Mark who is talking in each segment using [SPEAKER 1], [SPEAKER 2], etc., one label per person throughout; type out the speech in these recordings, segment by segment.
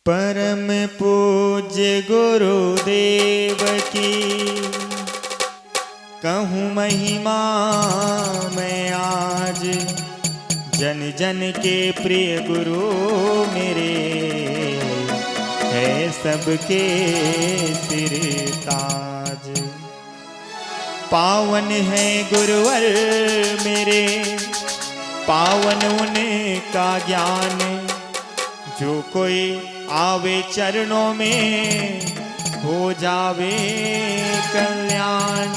[SPEAKER 1] परम पूज्य गुरुदेव की कहूँ महिमा मैं आज। जन जन के प्रिय गुरु मेरे है सबके सिर ताज। पावन है गुरुवर मेरे, पावन उनका ज्ञान। जो कोई आवे चरणों में हो जावे कल्याण।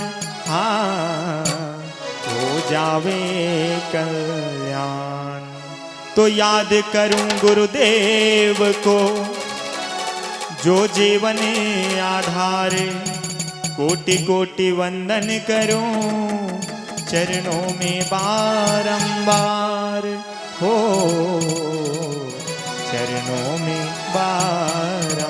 [SPEAKER 1] हाँ, हो जावे कल्याण। तो याद करूं गुरुदेव को जो जीवन आधार। कोटि कोटि वंदन करूं चरणों में बारंबार। हो चरणों में बारंबार।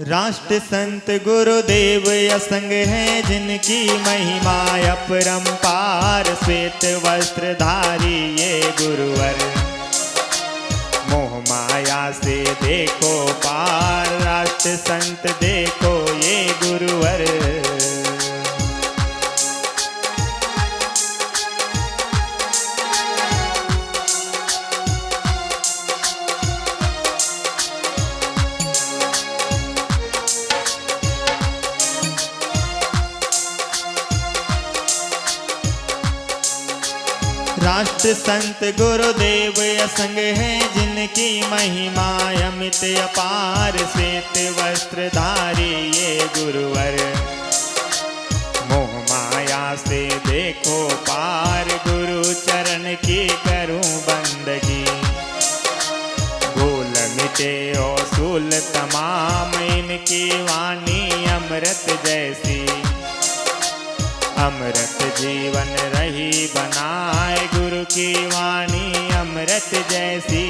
[SPEAKER 1] राष्ट्र संत गुरुदेव असंग हैं जिनकी महिमा अपरंपार। श्वेत वस्त्रधारी ये गुरुवर मोह माया से देखो पार। राष्ट्र संत देखो ये गुरुवर। राष्ट्र संत गुरुदेव असंग हैं जिनकी महिमा अमित अपार। श्वेत वस्त्रधारी ये गुरुवर मोह माया से देखो पार। गुरु चरण की करूं बंदगी, भूल मिटे औसूल तमाम। इनकी वाणी अमृत जैसी, अमृत जीवन रही बनाए। गुरु की वाणी अमृत जैसी।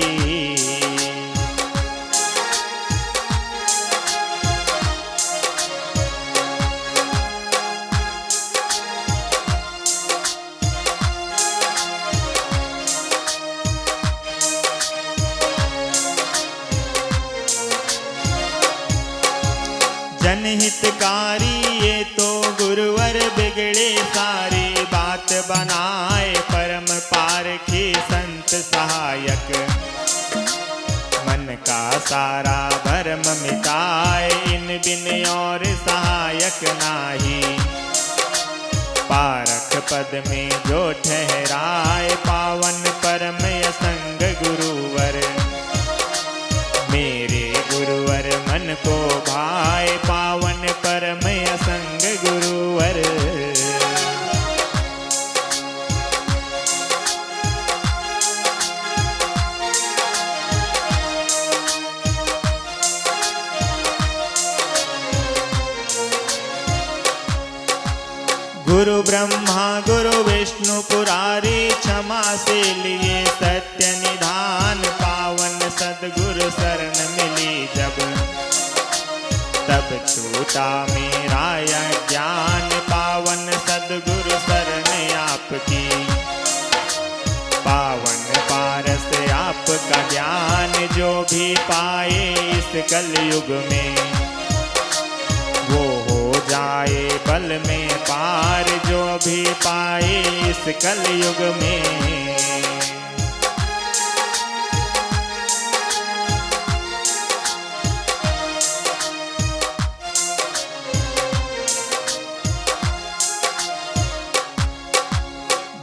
[SPEAKER 1] जनहितकारी ये तो गुरुवर बिगड़े सारी बात बनाए। परम पारखी संत सहायक मन का सारा भरम मिटाए। इन बिन और सहायक नाही, पारख पद में जो ठहराए। पावन परम असंग गुरुवर मेरे गुरुवर मन को भाए। पावन परम असंग गुरुवर। गुरु ब्रह्मा गुरु विष्णु पुरारी क्षमाशील ये सत्य निधान। पावन सद्गुरु शरण मिली जब, तब छूटा मेरा ज्ञान। पावन सद्गुरु शरण आपकी, पावन पारस आपका ज्ञान। जो भी पाए इस कलयुग में वो हो जाए पल में पार। जो भी पाए इस कलयुग में।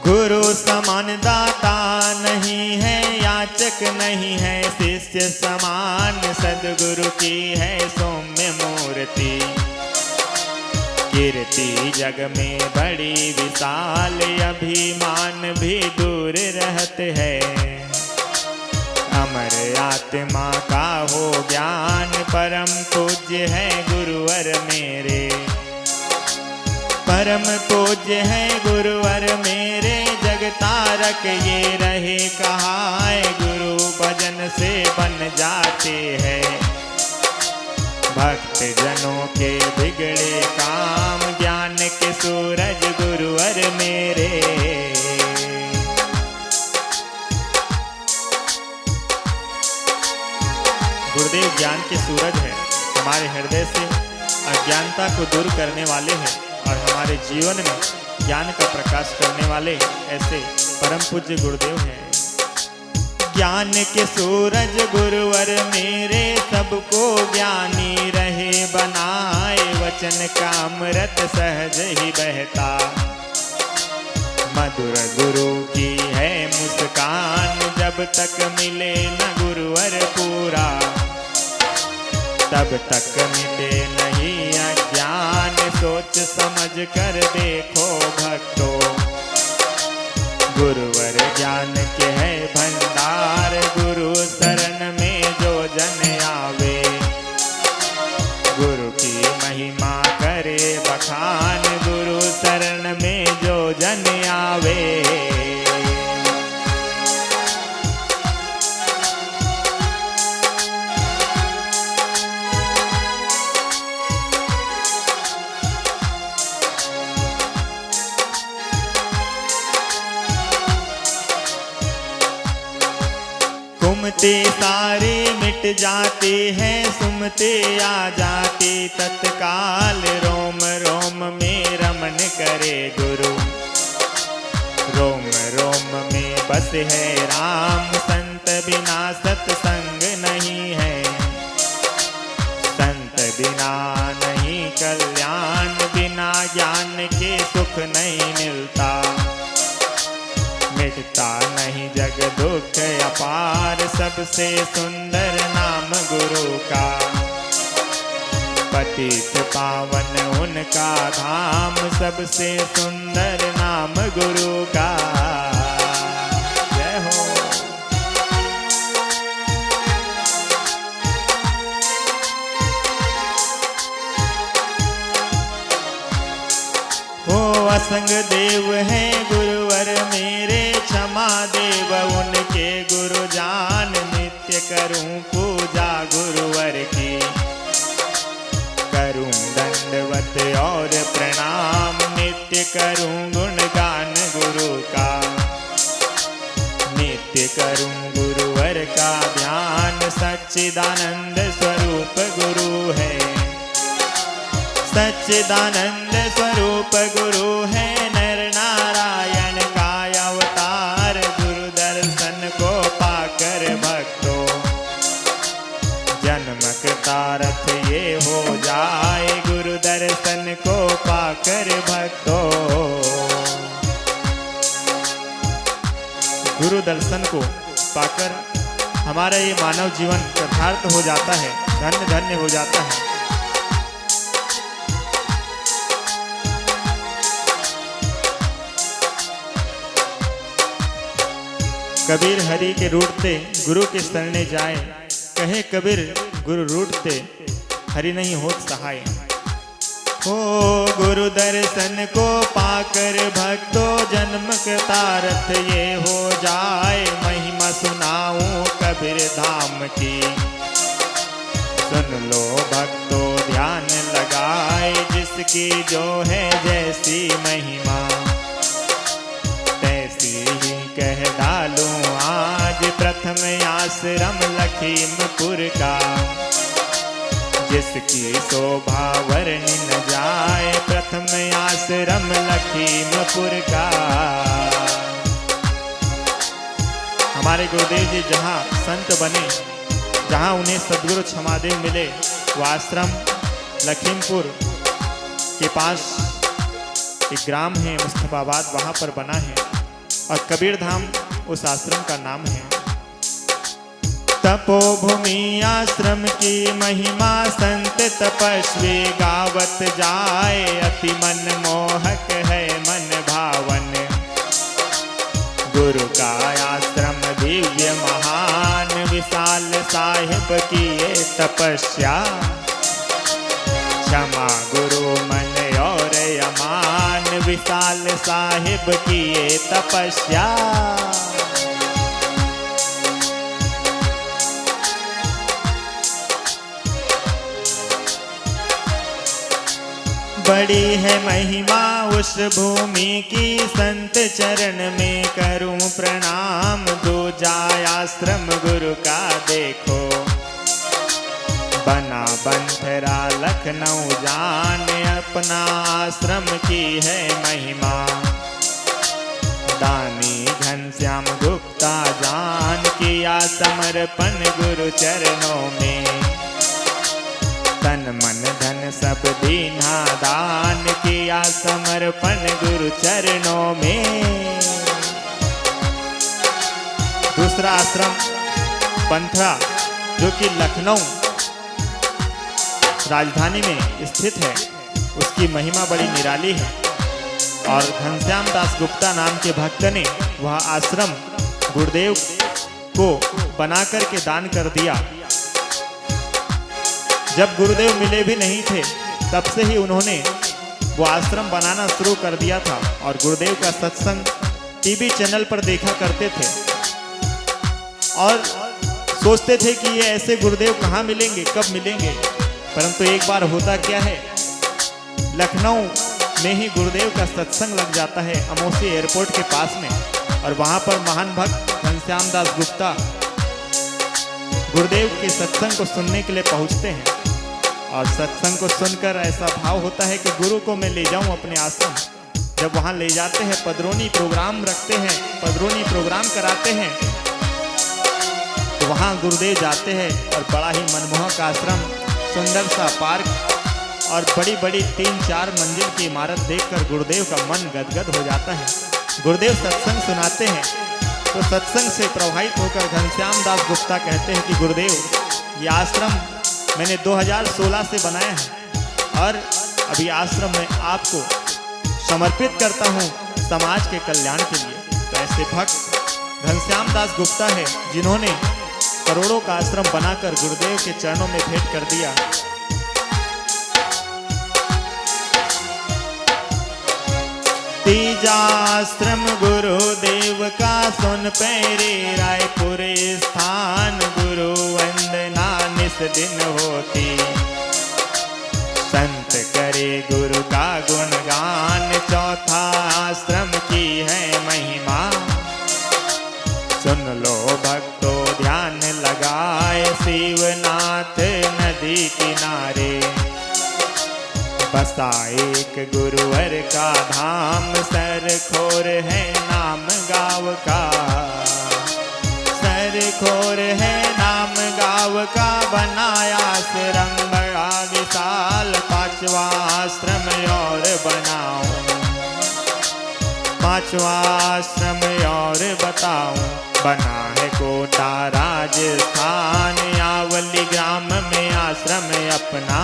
[SPEAKER 1] गुरु समान दाता नहीं है, याचक नहीं है शिष्य समान। सद्गुरु की है सौम्य मूर्ति, कीर्ति जग में बड़ी विशाल। अभिमान भी दूर रहत है, अमर आत्मा का हो ज्ञान। परम पूज्य है गुरुवर मेरे, परम पूज्य है गुरुवर मेरे। जग तारक ये रहे कहाए, गुरु भजन से बन जाते हैं भक्त जनों के बिगड़े काम। ज्ञान के सूरज गुरुवर मेरे। गुरुदेव ज्ञान के सूरज है, हमारे हृदय से अज्ञानता को दूर करने वाले हैं और हमारे जीवन में ज्ञान का प्रकाश करने वाले ऐसे परम पूज्य गुरुदेव हैं। ज्ञान के सूरज गुरुवर मेरे सबको ज्ञानी रहे बनाए, वचन का अमृत सहज ही बहता। मधुर गुरु की है मुस्कान, जब तक मिले न गुरुवर पूरा तब तक मिटे नहीं अज्ञान। सोच समझ कर देखो भक्तों, गुरुवर ज्ञान के है भंडार। गुरु शरण में जो जन आवे, गुरु की महिमा करे बखान। गुरु शरण में जो जन आवे, सुमते सारे मिट जाते हैं, सुमते आ जाते तत्काल। रोम रोम में रमन करे गुरु, रोम रोम में बस है राम। संत बिना सत्संग नहीं है, संत बिना नहीं कल्याण। बिना ज्ञान के सुख नहीं मिलता, मिटता नहीं जग दुख अपार। सबसे सुंदर नाम गुरु का, पतित पावन उनका धाम। सबसे सुंदर नाम गुरु का, जय हो। हो असंग देव है गुरुवर मेरे, क्षमा देव उनके गुरु जान। नित्य करूं पूजा गुरुवर की, करूं दंडवत और प्रणाम। नित्य करूं गुणगान गुरु का, नित्य करूं गुरुवर का ध्यान। सच्चिदानंद स्वरूप गुरु है, सच्चिदानंद स्वरूप गुरु है। नर नारायण का अवतार, गुरु दर्शन को पाकर भक्तों जन्म कृतार्थ ये हो जाए। गुरु दर्शन को पाकर भक्तों, गुरु दर्शन को पाकर हमारा ये मानव जीवन यथार्थ हो जाता है, धन्य धन्य हो जाता है। कबीर हरि के रूठते गुरु के शरणे जाए, कहे कबीर गुरु रूठते हरि नहीं होत सहाय। हो गुरु दर्शन को पाकर भक्तों जन्म कृतार्थ ये हो जाए। महिमा सुनाऊं कबीर धाम की, सुन लो भक्तों ध्यान लगाए। जिसकी जो है जैसी महिमा, तैसी ही कह डालूं आज। प्रथम आश्रम लखीमपुर का, जिसकी शोभा वर्णि न जाए। प्रथम आश्रम लखीमपुर का। हमारे गुरुदेव जी जहाँ संत बने, जहाँ उन्हें सद्गुरु क्षमादेव मिले, वो आश्रम लखीमपुर के पास एक ग्राम है मुस्तफाबाद, वहाँ पर बना है और कबीर धाम उस आश्रम का नाम है। तपोभूमि आश्रम की महिमा संत तपस्वी गावत जाए। अति मनमोहक है मन भावन, गुरु का आश्रम दिव्य महान। विशाल साहिब की ये तपस्या, क्षमा गुरु मन और अमान। विशाल साहिब की ये तपस्या, बड़ी है महिमा उस भूमि की। संत चरण में करूं प्रणाम। दूजा आश्रम गुरु का देखो, लखनऊ जाने अपना आश्रम की है महिमा। दानी घनश्याम गुप्ता जान किया समर्पण गुरु चरणों में। तन मन धन सब दीना दान किया समर्पण गुरु चरणों में। दूसरा आश्रम पंथरा जो कि लखनऊ राजधानी में स्थित है, उसकी महिमा बड़ी निराली है। और घनश्याम दास गुप्ता नाम के भक्त ने वह आश्रम गुरुदेव को बना करके दान कर दिया। जब गुरुदेव मिले भी नहीं थे तब से ही उन्होंने वो आश्रम बनाना शुरू कर दिया था और गुरुदेव का सत्संग टीवी चैनल पर देखा करते थे और सोचते थे कि ये ऐसे गुरुदेव कहाँ मिलेंगे, कब मिलेंगे। परंतु एक बार होता क्या है, लखनऊ में ही गुरुदेव का सत्संग लग जाता है अमोसी एयरपोर्ट के पास में। और वहाँ पर महान भक्त घनश्याम दास गुप्ता गुरुदेव के सत्संग को सुनने के लिए पहुँचते हैं। और सत्संग को सुनकर ऐसा भाव होता है कि गुरु को मैं ले जाऊँ अपने आश्रम। जब वहाँ ले जाते हैं, पदरोनी प्रोग्राम रखते हैं, पदरोनी प्रोग्राम कराते हैं, तो वहाँ गुरुदेव जाते हैं और बड़ा ही मनमोहक आश्रम, सुंदर सा पार्क और बड़ी बड़ी 3-4 मंजिल की इमारत देखकर गुरुदेव का मन गदगद हो जाता है। गुरुदेव सत्संग सुनाते हैं तो सत्संग से प्रभावित होकर घनश्याम दास गुप्ता कहते हैं कि गुरुदेव, ये आश्रम मैंने 2016 से बनाया है और अभी आश्रम में आपको समर्पित करता हूँ समाज के कल्याण के लिए। तो ऐसे भक्त घनश्याम दास गुप्ता है जिन्होंने करोड़ों का आश्रम बनाकर गुरुदेव के चरणों में भेंट कर दिया। तीजा आश्रम गुरुदेव का सुन पैरे रायपुर स्थान, गुरु वंदना निस दिन होती। संत करे गुरु का गुणगान, चौथा आश्रम की है महिमा। सुन लो भक्तों ध्यान लगाए, शिवनाथ नदी किनारे बसा एक गुरुवर का धाम। सरखोर है नाम गाँव का, सरखोर है नाम गाँव का। बनाया आश्रम बड़ा विशाल, 5वां आश्रम और बनाऊं, 5वां आश्रम और बताऊं। बना है कोटा राजस्थान, यावली ग्राम में आश्रम अपना।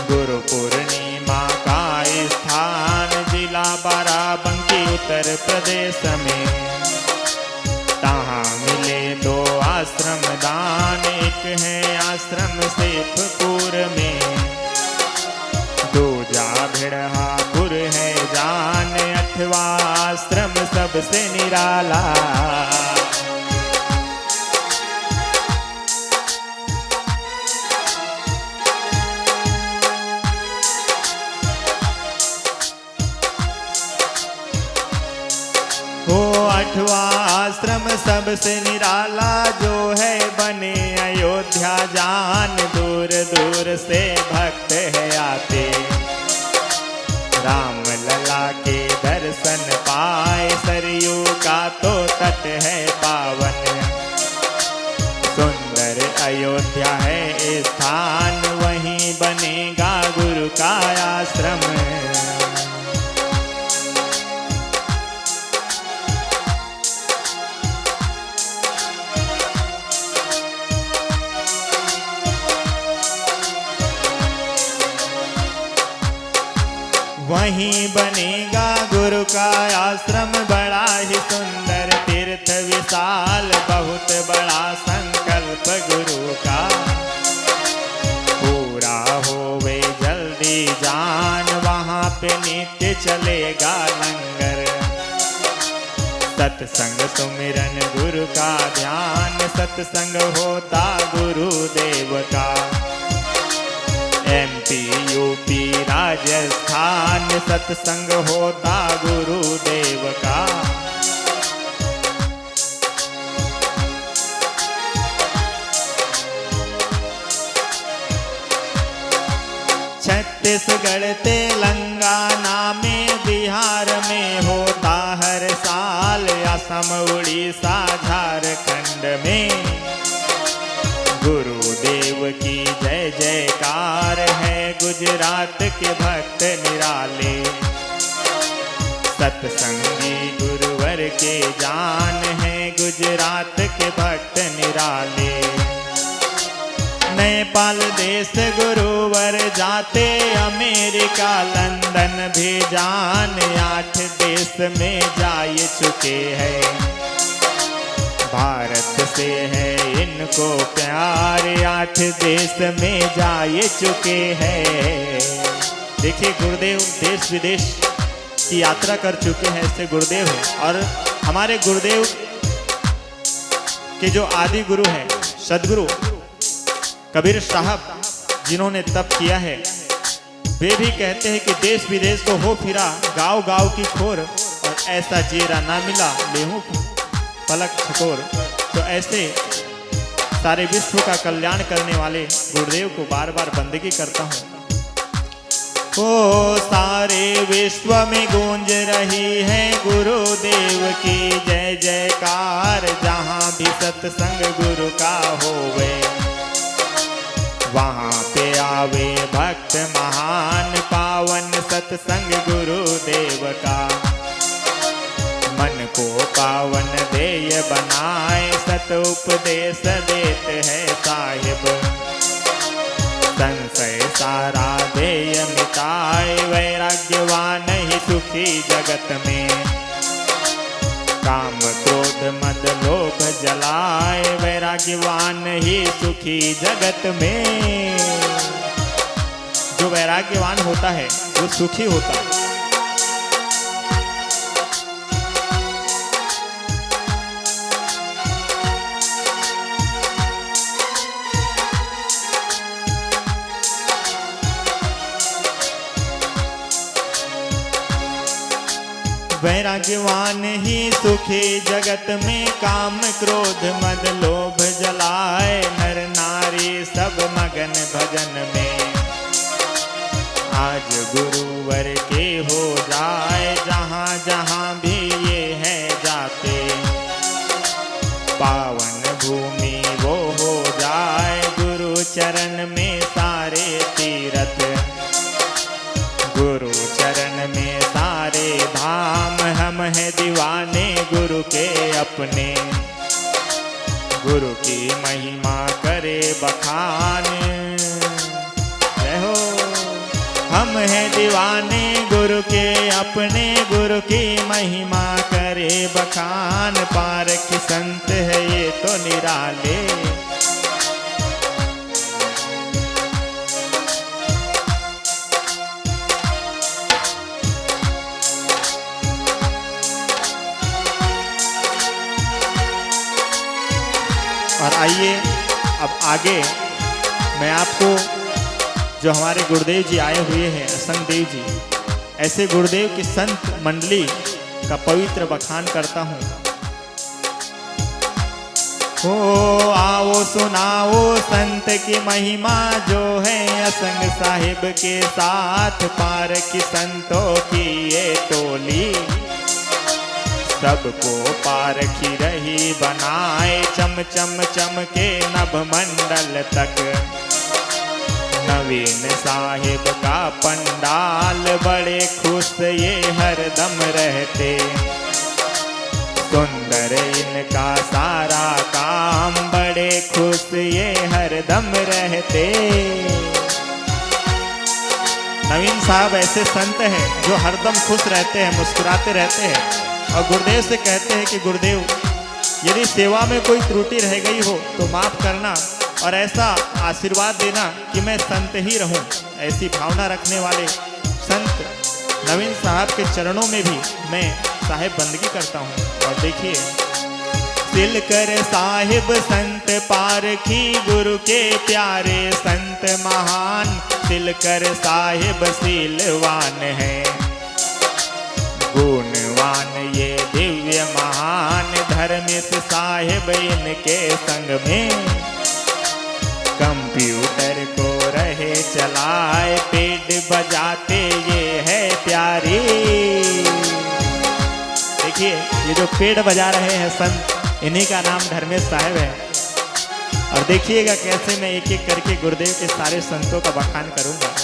[SPEAKER 1] गुरु पूर्णिमा का स्थान, जिला बाराबंकी उत्तर प्रदेश में। तहाँ मिले 2 आश्रम दान, एक है आश्रम सेठपुर में, दूजा भिड़हापुर है जान। 8वां आश्रम सबसे निराला। वो 8वां आश्रम सबसे निराला, जो है बने अयोध्या जान। दूर दूर से भक्त है आते, राम लला के दर्शन पाए। सरयू का तो तट है पावन, सुंदर अयोध्या है स्थान। वहीं बनेगा गुरु का आश्रम। वहीं बनेगा गुरु का आश्रम, बड़ा ही सुंदर तीर्थ विशाल। बहुत बड़ा संकल्प गुरु का, पूरा होवे जल्दी जान। वहाँ पे नित्य चलेगा लंगर, सत्संग सुमिरन गुरु का ध्यान। सत्संग होता गुरुदेव का, MP UP राजस्थान। सत्संग होता गुरुदेव का। छत्तीसगढ़ तेलंगाना में, बिहार में होता हर साल, असम उड़ीसा झारखंड में। गुरुदेव की जय जयकार है, गुजरात के भक्त निराले, सत्संगी गुरुवर के जान है, गुजरात के भक्त निराले। नेपाल देश गुरुवर जाते, अमेरिका लंदन भी जान, 8 देश में जा चुके हैं। भारत से है इनको प्यार, 8 देश में जा चुके हैं। देखिए गुरुदेव देश विदेश की यात्रा कर चुके हैं, ऐसे गुरुदेव हैं। और हमारे गुरुदेव के जो आदि गुरु हैं सदगुरु कबीर साहब, जिन्होंने तप किया है, वे भी कहते हैं कि देश विदेश को हो फिरा, गांव गांव की खोर, और ऐसा जेरा ना मिला लेहूं पलक छकोर। तो ऐसे सारे विश्व का कल्याण करने वाले गुरुदेव को बार बार बंदगी करता हूँ। ओ सारे विश्व में गूंज रही है गुरुदेव की जय जयकार, जहाँ भी सत्संग गुरु का होवे, वहाँ पे आवे भक्त महान, पावन सत्संग गुरुदेव का। मन को पावन देय बनाए, सत उपदेश देते हैं साहिब, संशय सारा देय मिटाए, वैराग्यवान ही सुखी जगत में। काम क्रोध मद लोभ जलाए, वैराग्यवान ही सुखी जगत में। जो वैराग्यवान होता है वो सुखी होता है। वैराग्यवान ही सुखी जगत में, काम क्रोध मद लोभ जलाए, नर नारी सब मगन भजन में। आज गुरुवर के हो जाए, जहाँ जहाँ भी ये है जाते, पावन भूमि वो हो जाए, गुरु चरण में सारे तीरथ, गुरु चरण में सारे धाम। हम है दीवाने गुरु के अपने, गुरु की महिमा करे बखान। रहो हम है दीवाने गुरु के अपने, गुरु की महिमा करे बखान। पारख संत है ये तो निराले, और आइए अब आगे मैं आपको जो हमारे गुरुदेव जी आए हुए हैं, असंग देव जी, ऐसे गुरुदेव की संत मंडली का पवित्र बखान करता हूँ। ओ आओ सुनाओ संत की महिमा, जो है असंग साहिब के साथ, पारखी संतों की ये टोली, सबको पारखी रही बनाए, चम चम चमके नभ मंडल तक। नवीन साहिब का पंडाल, बड़े खुश ये हरदम रहते, सुंदर इनका सारा काम, बड़े खुश ये हरदम रहते। नवीन साहब ऐसे संत हैं जो हरदम खुश रहते हैं, मुस्कुराते रहते हैं, और गुरुदेव से कहते हैं कि गुरुदेव यदि सेवा में कोई त्रुटि रह गई हो तो माफ करना, और ऐसा आशीर्वाद देना कि मैं संत ही रहूं। ऐसी भावना रखने वाले संत नवीन साहब के चरणों में भी मैं साहिब बंदगी करता हूं। और देखिए, तिलकर साहिब संत पारखी, गुरु के प्यारे संत महान, तिलकर साहिब शीलवान है, गुणवान ये दिव्य महान, धर्मिष्ठ साहिब इनके संग में, कंप्यूटर को रहे चलाए पेड़ बजाते ये है प्यारी। देखिए ये जो पेड़ बजा रहे हैं संत, इन्हीं का नाम धर्मेश साहब है। और देखिएगा कैसे मैं एक एक करके गुरुदेव के सारे संतों का बखान करूंगा।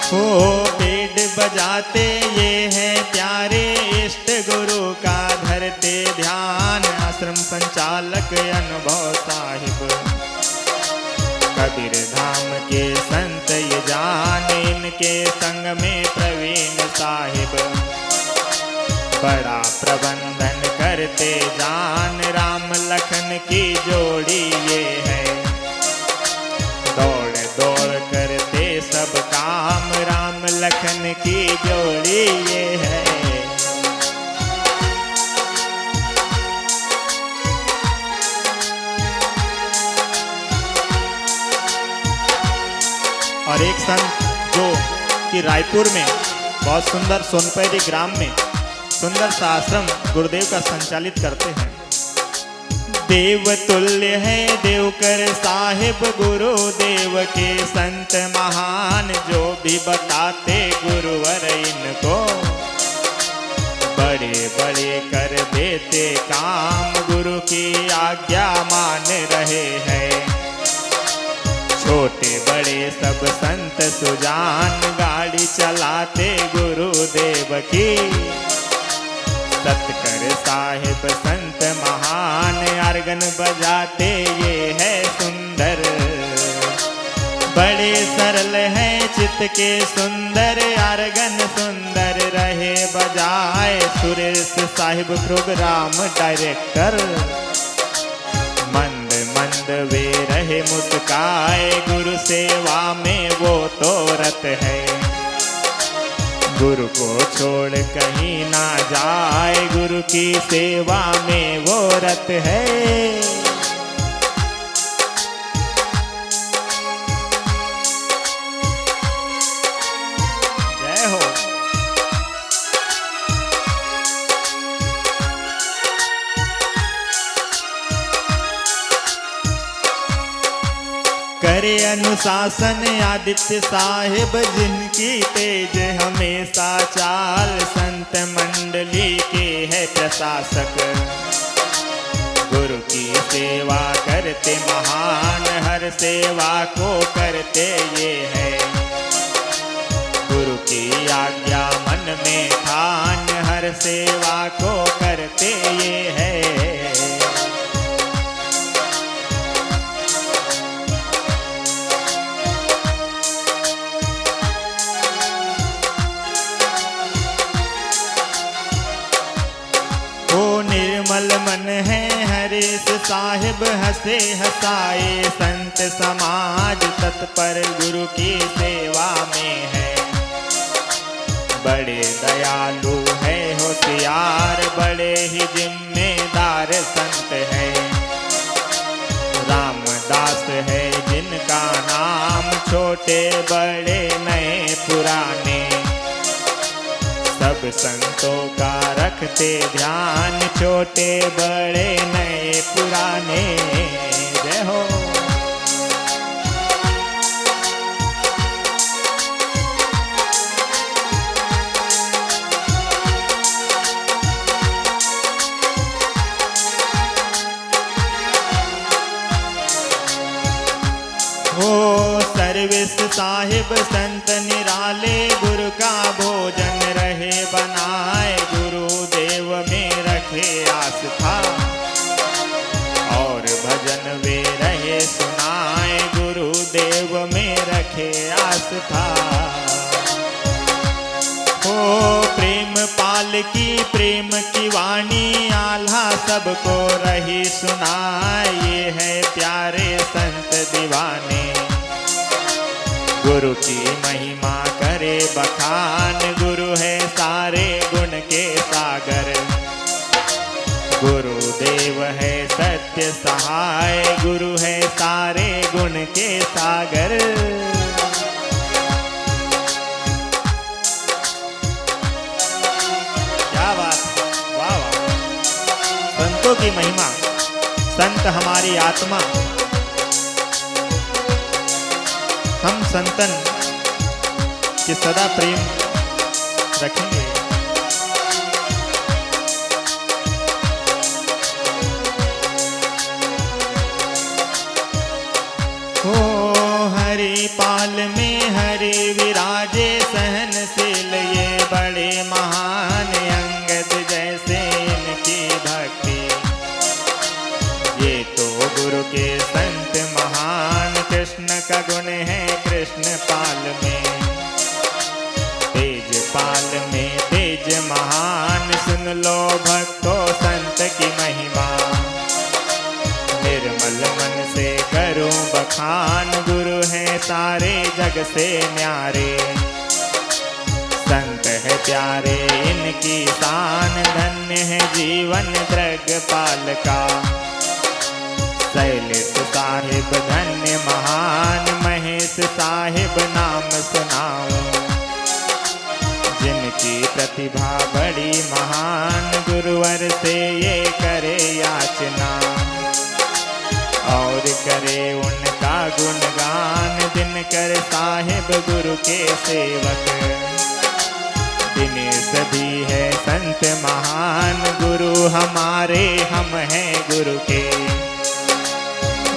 [SPEAKER 1] हो पेड़ बजाते ये है प्यारे, इष्ट गुरु का धरते ध्यान। आश्रम संचालक अनुभव साहिब, कबीर धाम के संत ये जान। इनके संग में प्रवीण साहिब, बड़ा प्रबंधन करते जान। राम लखन की जोड़ी ये है, दौड़ दौड़ करते सब काम। राम लखन की जोड़ी ये है। और एक संत जो कि रायपुर में बहुत सुंदर सोनपैरी ग्राम में सुंदर सा आश्रम गुरुदेव का संचालित करते हैं। देव तुल्य है देवकर साहिब, गुरुदेव के संत महान। जो भी बताते गुरुवर इनको, बड़े बड़े कर देते काम। गुरु की आज्ञा मान रहे हैं, छोटे बड़े सब संत सुजान। गाड़ी चलाते गुरुदेव की, सतकर साहिब संत महान। आर्गन बजाते ये है सुंदर, बड़े सरल है चित्त के सुंदर। आर्गन सुंदर रहे बजाए, सुरेश साहिब प्रोग्राम डायरेक्टर। मंद मंद वे रहे मुस्काए, गुरु सेवा में वो तो रत है। गुरु को छोड़ कहीं ना जाए, गुरु की सेवा में वो रत है। जय हो। करे अनुशासन आदित्य साहिब, जिनकी तेज हमेशा चाल। संत मंडली के है प्रशासक, गुरु की सेवा करते महान। हर सेवा को करते ये है, गुरु की आज्ञा मन में ठान। हर सेवा को करते ये है। निर्मल मन है हरीश साहिब, हंसे हंसाए संत समाज। तत्पर गुरु की सेवा में है, बड़े दयालु है होशियार। बड़े ही जिम्मेदार संत है, रामदास है जिनका नाम। छोटे बड़े नए पुराने, सब संतों का रखते ध्यान। छोटे बड़े नए पुराने, जय हो। ओ सर्विस साहिब संत निराले, गुरु का भोजन रहे बनाए। गुरुदेव में रखे आस्था, और भजन वे रहे सुनाए। गुरुदेव में रखे आस्था। ओ प्रेम पाल की प्रेम की वाणी, आल्हा सबको रही सुनाए। ये है प्यारे संत दीवाने, गुरु की महिमा करे बखान। गुरु है सारे गुण के सागर, गुरुदेव है सत्य सहाय। गुरु है सारे गुण के सागर। क्या बात, वाह वाह। की महिमा, संत हमारी आत्मा। हम संतन के सदा प्रेम रखेंगे। हो हरि पाल में हरि विराजे सहनशील, ये बड़े महान अंगद जैसे इनकी भक्ति। ये तो गुरु के संत महान, कृष्ण का गुण है कृष्ण पाल में। तेज पाल में तेज महान, सुन लो भक्तों संत की महिमा। निर्मल मन से करूं बखान, गुरु है सारे जग से न्यारे। संत है प्यारे इनकी शान, धन्य है जीवन दृगपाल का। शैलेश साहिब धन्य महान, महेश साहिब नाम सुनाऊं। जिनकी प्रतिभा बड़ी महान, गुरुवर से ये करे याचना। और करे उनका गुणगान, दिनकर साहिब गुरु के सेवक। दिनेश भी है संत महान, गुरु हमारे हम हैं गुरु के।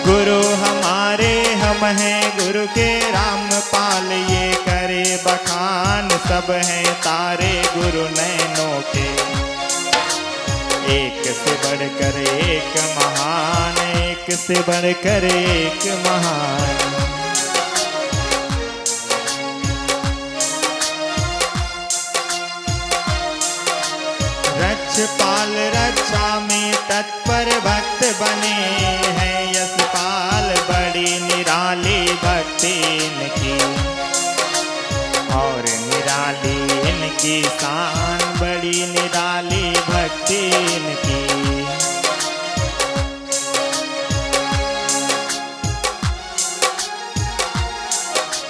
[SPEAKER 1] गुरु हमारे हम हैं गुरु के, रामपाल ये करे बखान। सब हैं तारे गुरु नैनों के, एक से बढ़कर एक महान, एक से बढ़कर एक महान। रक्षपाल रक्षा में तत्पर भक्त बने हैं, यशपाल बड़ी निराली भक्ति इनकी। और निराली इनकी शान, बड़ी निराली भक्ति इनकी।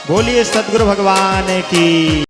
[SPEAKER 1] बोलिए सद्गुरु भगवान की।